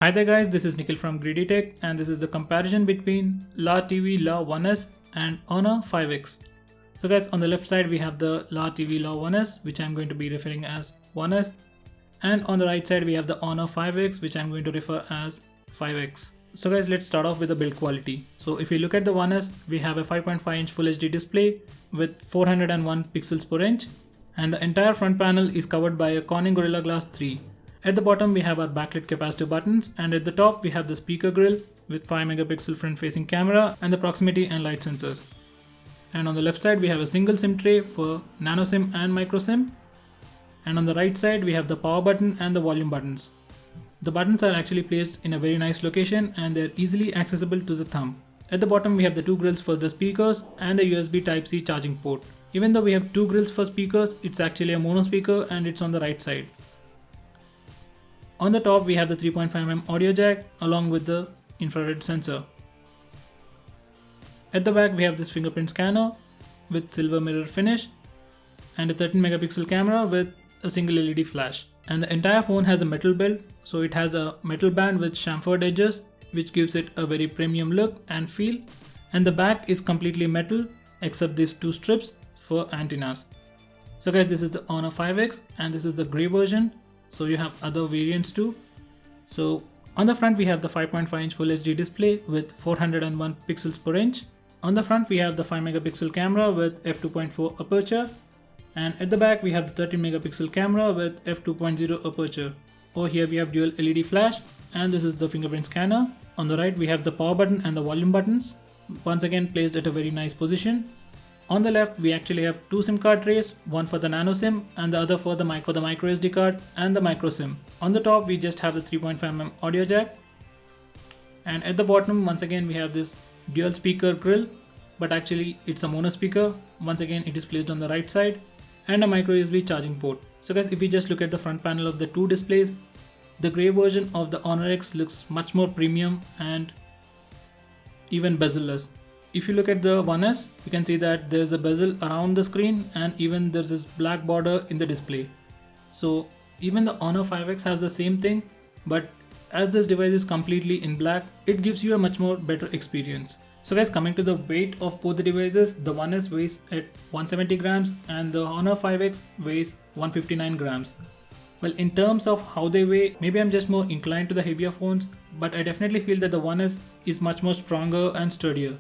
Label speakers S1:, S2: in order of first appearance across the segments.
S1: Hi there guys, this is Nikhil from GreedyTech and this is the comparison between Letv Law 1S and Honor 5X. So guys, on the left side we have the Letv Law 1S, which I'm going to be referring as 1S, and on the right side we have the Honor 5X, which I'm going to refer as 5X. So guys, let's start off with the build quality. So if you look at the 1S, we have a 5.5 inch Full HD display with 401 pixels per inch, and the entire front panel is covered by a Corning Gorilla Glass 3. At the bottom we have our backlit capacitive buttons, and at the top we have the speaker grill with 5 megapixel front facing camera and the proximity and light sensors. And on the left side we have a single SIM tray for nano SIM and micro SIM, and on the right side we have the power button and the volume buttons. The buttons are actually placed in a very nice location and they are easily accessible to the thumb. At the bottom we have the two grills for the speakers and a USB Type-C charging port. Even though we have two grills for speakers, it's actually a mono speaker and it's on the right side. On the top we have the 3.5mm audio jack along with the infrared sensor. At the back we have this fingerprint scanner with silver mirror finish and a 13 megapixel camera with a single LED flash. And the entire phone has a metal build, so it has a metal band with chamfered edges, which gives it a very premium look and feel. And the back is completely metal except these two strips for antennas. So guys, this is the Honor 5X and this is the grey version. So you have other variants too. So on the front we have the 5.5 inch Full HD display with 401 pixels per inch. On the front we have the 5 megapixel camera with f2.4 aperture, and at the back we have the 13 megapixel camera with f2.0 aperture. Over here we have dual LED flash, and this is the fingerprint scanner. On the right we have the power button and the volume buttons, once again placed at a very nice position. On the left we actually have two SIM card trays, one for the nano SIM and the other for the micro SD card and the micro SIM. On the top we just have the 3.5mm audio jack, and at the bottom once again we have this dual speaker grill, but actually it's a mono speaker. Once again it is placed on the right side, and a micro USB charging port. So guys, if we just look at the front panel of the two displays, the grey version of the Honor X looks much more premium and even bezel-less. If you look at the 1S, you can see that there's a bezel around the screen and even there's this black border in the display. So even the Honor 5X has the same thing, but as this device is completely in black, it gives you a much more better experience. So guys, coming to the weight of both the devices, the 1S weighs at 170 grams and the Honor 5X weighs 159 grams. Well, in terms of how they weigh, maybe I'm just more inclined to the heavier phones, but I definitely feel that the 1S is much more stronger and sturdier.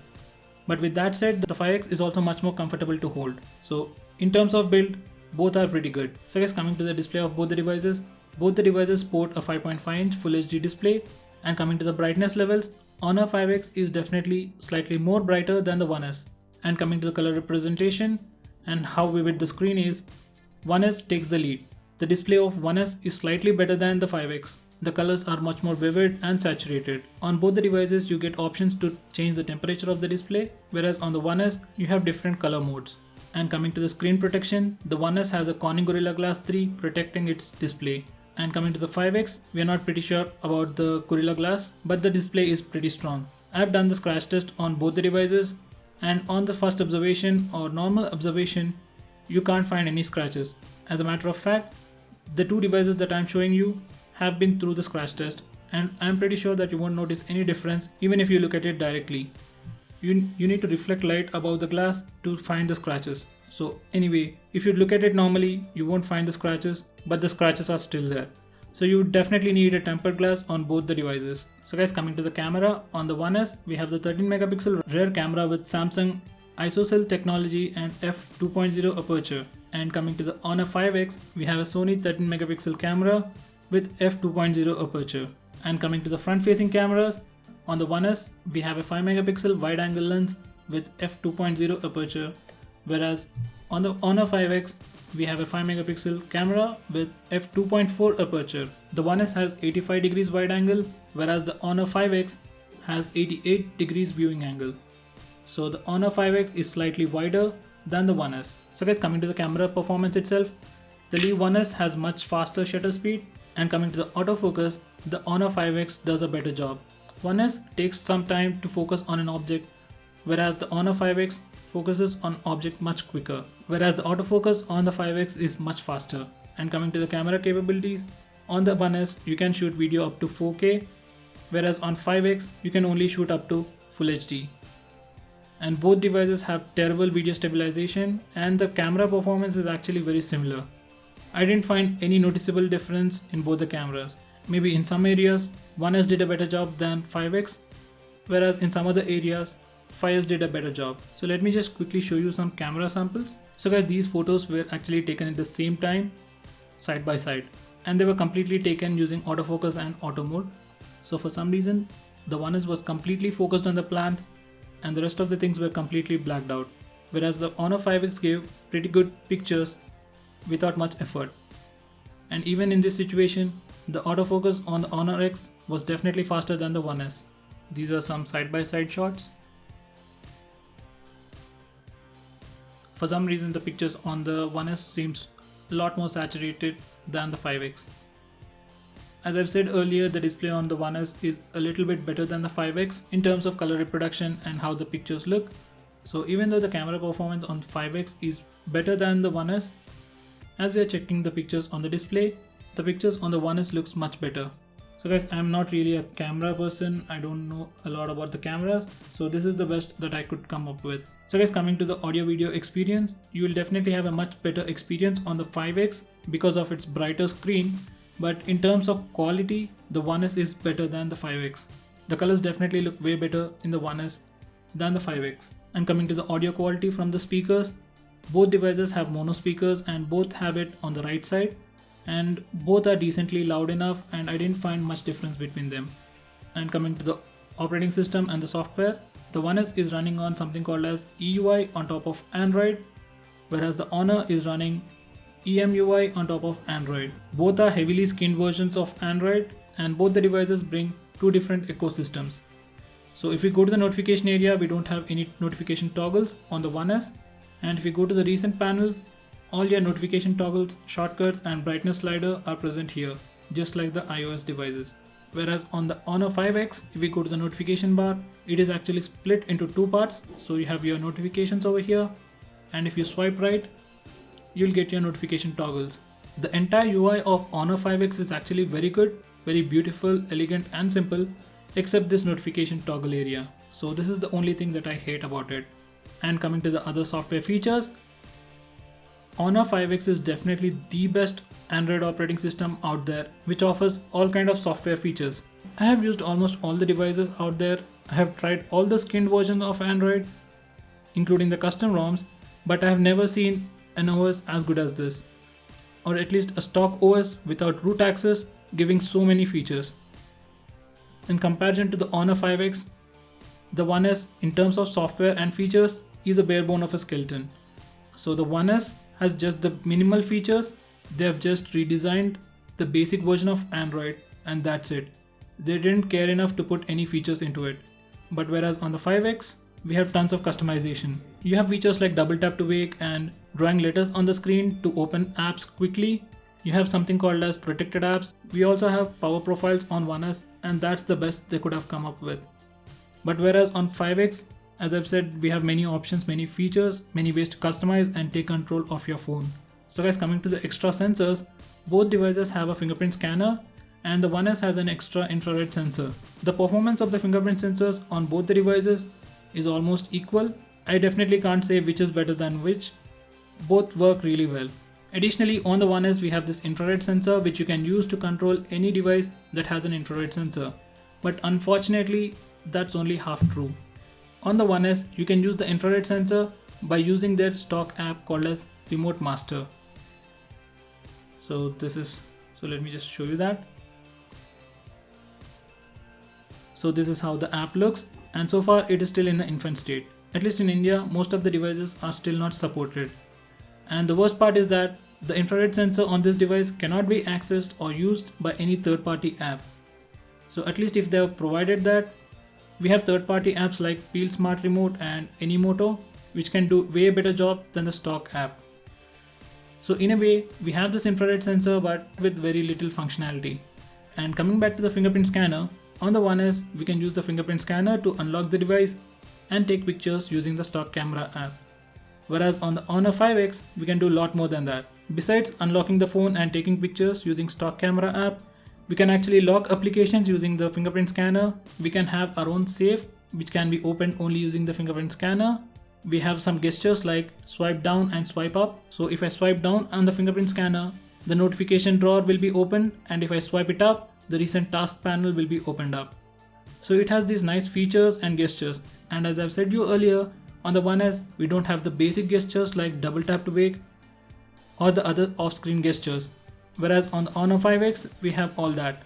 S1: But with that said, the 5X is also much more comfortable to hold. So in terms of build, both are pretty good. So guys, coming to the display of both the devices sport a 5.5 inch Full HD display, and coming to the brightness levels, Honor 5X is definitely slightly more brighter than the 1S. And coming to the color representation and how vivid the screen is, 1S takes the lead. The display of 1S is slightly better than the 5X. The colors are much more vivid and saturated. On both the devices you get options to change the temperature of the display, whereas on the 1S you have different color modes. And coming to the screen protection, the 1S has a Corning Gorilla Glass 3 protecting its display. And coming to the 5X, we are not pretty sure about the Gorilla Glass, but the display is pretty strong. I have done the scratch test on both the devices, and on the first observation or normal observation, you can't find any scratches. As a matter of fact, the two devices that I'm showing you have been through the scratch test, and I'm pretty sure that you won't notice any difference even if you look at it directly. You need to reflect light above the glass to find the scratches. So anyway, if you look at it normally, you won't find the scratches, but the scratches are still there. So you definitely need a tempered glass on both the devices. So guys, coming to the camera, on the 1S, we have the 13 megapixel rear camera with Samsung ISOCELL technology and f2.0 aperture. And coming to the Honor 5X, we have a Sony 13 megapixel camera with f2.0 aperture. And coming to the front facing cameras, on the 1S, we have a 5 megapixel wide angle lens with f2.0 aperture, whereas on the Honor 5X, we have a 5 megapixel camera with f2.4 aperture. The 1S has 85 degrees wide angle, whereas the Honor 5X has 88 degrees viewing angle. So the Honor 5X is slightly wider than the 1S. So guys, coming to the camera performance itself, the Letv 1S has much faster shutter speed, and coming to the autofocus, the Honor 5X does a better job. 1S takes some time to focus on an object, whereas the Honor 5X focuses on object much quicker, whereas the autofocus on the 5X is much faster. And coming to the camera capabilities, On the 1S, you can shoot video up to 4K whereas on 5X you can only shoot up to Full HD. And both devices have terrible video stabilization, and the camera performance is actually very similar. I didn't find any noticeable difference in both the cameras. Maybe in some areas 1S did a better job than 5X, whereas in some other areas 5S did a better job. So let me just quickly show you some camera samples. So guys, these photos were actually taken at the same time, side by side, and they were completely taken using autofocus and auto mode. So for some reason the 1S was completely focused on the plant and the rest of the things were completely blacked out, whereas the Honor 5X gave pretty good pictures without much effort. And even in this situation, the autofocus on the Honor X was definitely faster than the 1S. These are some side-by-side shots. For some reason the pictures on the 1S seems a lot more saturated than the 5X. As I've said earlier, the display on the 1S is a little bit better than the 5X in terms of color reproduction and how the pictures look. So even though the camera performance on 5X is better than the 1S, as we are checking the pictures on the display, the pictures on the 1S looks much better. So guys, I'm not really a camera person, I don't know a lot about the cameras, so this is the best that I could come up with. So guys, coming to the audio video experience, you will definitely have a much better experience on the 5X because of its brighter screen. But in terms of quality, the 1S is better than the 5X. The colors definitely look way better in the 1S than the 5X. And coming to the audio quality from the speakers, both devices have mono speakers and both have it on the right side, and both are decently loud enough, and I didn't find much difference between them. And coming to the operating system and the software, the 1S is running on something called as EUI on top of Android, whereas the Honor is running EMUI on top of Android. Both are heavily skinned versions of Android, and both the devices bring two different ecosystems. So if we go to the notification area, we don't have any notification toggles on the 1S, and if we go to the recent panel, all your notification toggles, shortcuts and brightness slider are present here, just like the iOS devices. Whereas on the Honor 5X, if we go to the notification bar, it is actually split into two parts. So you have your notifications over here, and if you swipe right, you'll get your notification toggles. The entire UI of Honor 5X is actually very good, very beautiful, elegant and simple, except this notification toggle area. So this is the only thing that I hate about it. And coming to the other software features, Honor 5X is definitely the best Android operating system out there, which offers all kind of software features. I have used almost all the devices out there. I have tried all the skinned versions of Android, including the custom ROMs, but I have never seen an OS as good as this, or at least a stock OS without root access giving so many features. In comparison to the Honor 5X, the 1S in terms of software and features is a bare bone of a skeleton. So the 1S has just the minimal features. They have just redesigned the basic version of Android and that's it. They didn't care enough to put any features into it. But whereas on the 5X, we have tons of customization. You have features like double tap to wake and drawing letters on the screen to open apps quickly. You have something called as protected apps. We also have power profiles on 1S, and that's the best they could have come up with. But whereas on 5X, as I've said, we have many options, many features, many ways to customize and take control of your phone. So guys, coming to the extra sensors, both devices have a fingerprint scanner and the 1S has an extra infrared sensor. The performance of the fingerprint sensors on both the devices is almost equal. I definitely can't say which is better than which. Both work really well. Additionally, on the 1S we have this infrared sensor which you can use to control any device that has an infrared sensor. But unfortunately, that's only half true. On the 1S, you can use the infrared sensor by using their stock app called as Remote Master. So let me just show you that. So this is how the app looks, and so far it is still in the infant state. At least in India, most of the devices are still not supported. And the worst part is that the infrared sensor on this device cannot be accessed or used by any third-party app. So at least if they have provided that, we have third-party apps like Peel Smart Remote and Anymoto, which can do way better job than the stock app. So in a way, we have this infrared sensor but with very little functionality. And coming back to the fingerprint scanner, on the 1S, we can use the fingerprint scanner to unlock the device and take pictures using the stock camera app. Whereas on the Honor 5X, we can do a lot more than that. Besides unlocking the phone and taking pictures using stock camera app, We can actually lock applications using the fingerprint scanner. We can have our own safe which can be opened only using the fingerprint scanner. We have some gestures like swipe down and swipe up. So if I swipe down on the fingerprint scanner, the notification drawer will be opened, and if I swipe it up, the recent task panel will be opened up. So it has these nice features and gestures, and as I've said you earlier, on the One S we don't have the basic gestures like double tap to wake or the other off-screen gestures, whereas on the Honor 5X we have all that.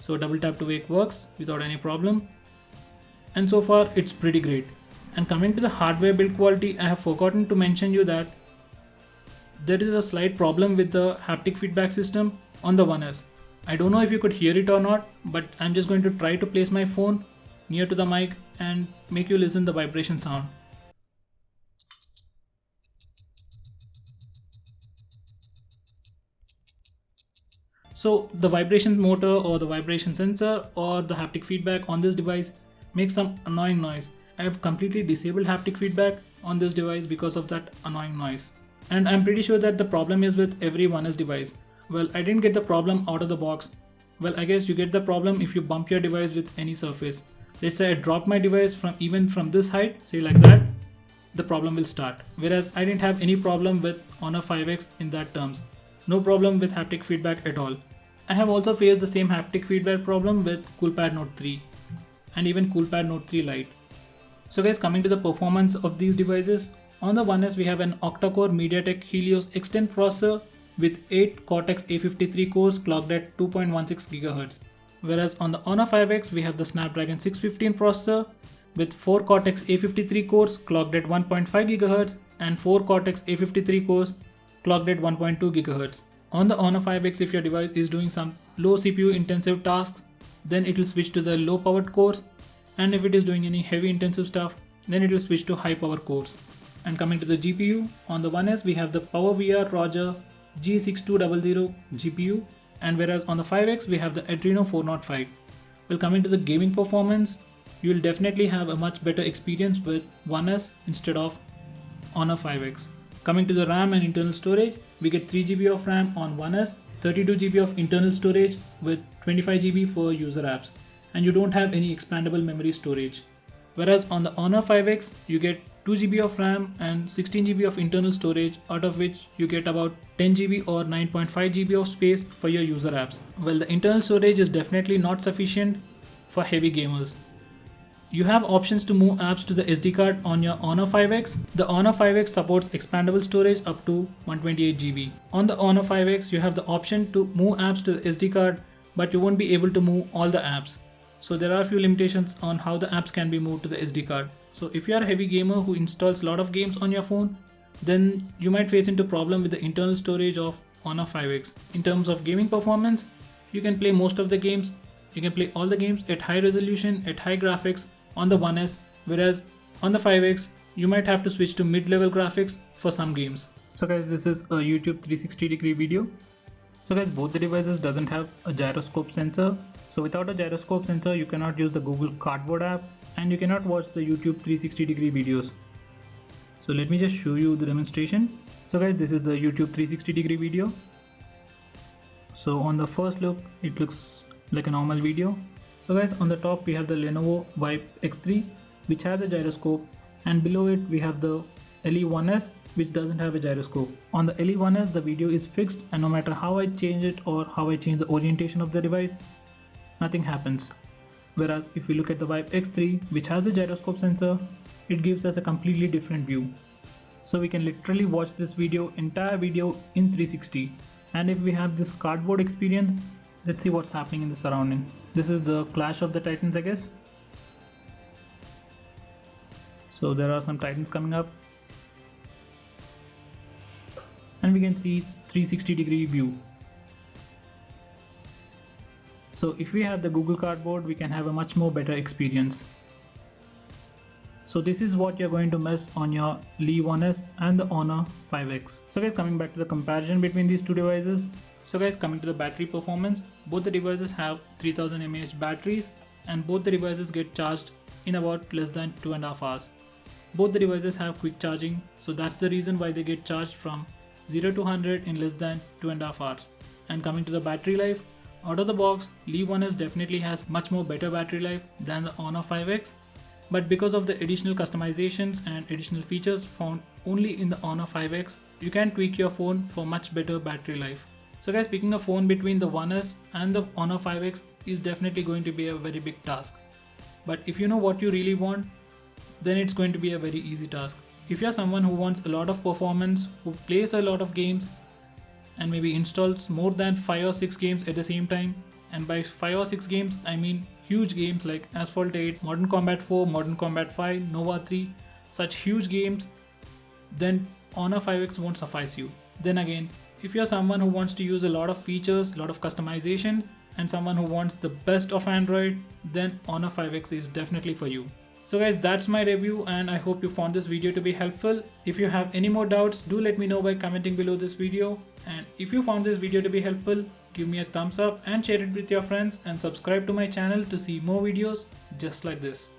S1: So double tap to wake works without any problem, and so far it's pretty great. And coming to the hardware build quality, I have forgotten to mention you that there is a slight problem with the haptic feedback system on the One S. I don't know if you could hear it or not, but I'm just going to try to place my phone near to the mic and make you listen the vibration sound. So the vibration motor or the vibration sensor or the haptic feedback on this device makes some annoying noise. I have completely disabled haptic feedback on this device because of that annoying noise. And I'm pretty sure that the problem is with every One S device. Well, I didn't get the problem out of the box. Well, I guess you get the problem if you bump your device with any surface. Let's say I drop my device from this height, say like that, the problem will start. Whereas I didn't have any problem with Honor 5X in that terms. No problem with haptic feedback at all. I have also faced the same haptic feedback problem with CoolPad Note 3 and even CoolPad Note 3 Lite. So guys, coming to the performance of these devices, on the One S we have an octa-core MediaTek Helios X10 processor with 8 Cortex A53 cores clocked at 2.16 GHz. Whereas on the Honor 5X we have the Snapdragon 615 processor with 4 Cortex A53 cores clocked at 1.5 GHz and 4 Cortex A53 cores clocked at 1.2 GHz. On the Honor 5X, if your device is doing some low CPU intensive tasks, then it will switch to the low powered cores, and if it is doing any heavy intensive stuff, then it will switch to high power cores. And coming to the GPU, on the One S we have the PowerVR Roger G6200 GPU, and whereas on the 5X we have the Adreno 405. Well, coming to the gaming performance, you will definitely have a much better experience with One S instead of Honor 5X. Coming to the RAM and internal storage, we get 3 GB of RAM on One S, 32 GB of internal storage with 25 GB for user apps, and you don't have any expandable memory storage. Whereas on the Honor 5X, you get 2 GB of RAM and 16 GB of internal storage, out of which you get about 10 GB or 9.5 GB of space for your user apps. Well, the internal storage is definitely not sufficient for heavy gamers. You have options to move apps to the SD card on your Honor 5X. The Honor 5X supports expandable storage up to 128 GB. On the Honor 5X, you have the option to move apps to the SD card, but you won't be able to move all the apps. So there are a few limitations on how the apps can be moved to the SD card. So if you are a heavy gamer who installs a lot of games on your phone, then you might face into problem with the internal storage of Honor 5X. In terms of gaming performance, you can play most of the games. You can play all the games at high resolution, at high graphics on the One S, whereas on the 5X, you might have to switch to mid-level graphics for some games. So guys, this is a YouTube 360-degree video. So guys, both the devices doesn't have a gyroscope sensor. So without a gyroscope sensor, you cannot use the Google Cardboard app and you cannot watch the YouTube 360-degree videos. So let me just show you the demonstration. So guys, this is the YouTube 360-degree video. So on the first look, it looks like a normal video. So guys, on the top we have the Lenovo Vibe X3 which has a gyroscope, and below it we have the LE1S which doesn't have a gyroscope. On the LE1S the video is fixed, and no matter how I change it or how I change the orientation of the device, nothing happens. Whereas if we look at the Vibe X3 which has the gyroscope sensor, it gives us a completely different view. So we can literally watch this entire video in 360. And if we have this cardboard experience, let's see what's happening in the surrounding. This is the Clash of the Titans, I guess. So there are some Titans coming up. And we can see 360-degree view. So if we have the Google Cardboard, we can have a much more better experience. So this is what you're going to miss on your LE1S and the Honor 5X. So guys, coming back to the comparison between these two devices. So guys, coming to the battery performance, both the devices have 3000 mAh batteries, and both the devices get charged in about less than 2.5 hours. Both the devices have quick charging, so that's the reason why they get charged from 0 to 100 in less than 2.5 hours. And coming to the battery life, Out of the box, Letv 1S definitely has much more better battery life than the Honor 5X, but because of the additional customizations and additional features found only in the Honor 5X, you can tweak your phone for much better battery life. So guys, picking a phone between the 1S and the Honor 5X is definitely going to be a very big task. But if you know what you really want, then it's going to be a very easy task. If you're someone who wants a lot of performance, who plays a lot of games, and maybe installs more than 5 or 6 games at the same time, and by 5 or 6 games I mean huge games like Asphalt 8, Modern Combat 4, Modern Combat 5, Nova 3, such huge games, then Honor 5X won't suffice you. Then again, if you're someone who wants to use a lot of features, lot of customization, and someone who wants the best of Android, then Honor 5X is definitely for you. So guys, that's my review and I hope you found this video to be helpful. If you have any more doubts, do let me know by commenting below this video. And if you found this video to be helpful, give me a thumbs up and share it with your friends and subscribe to my channel to see more videos just like this.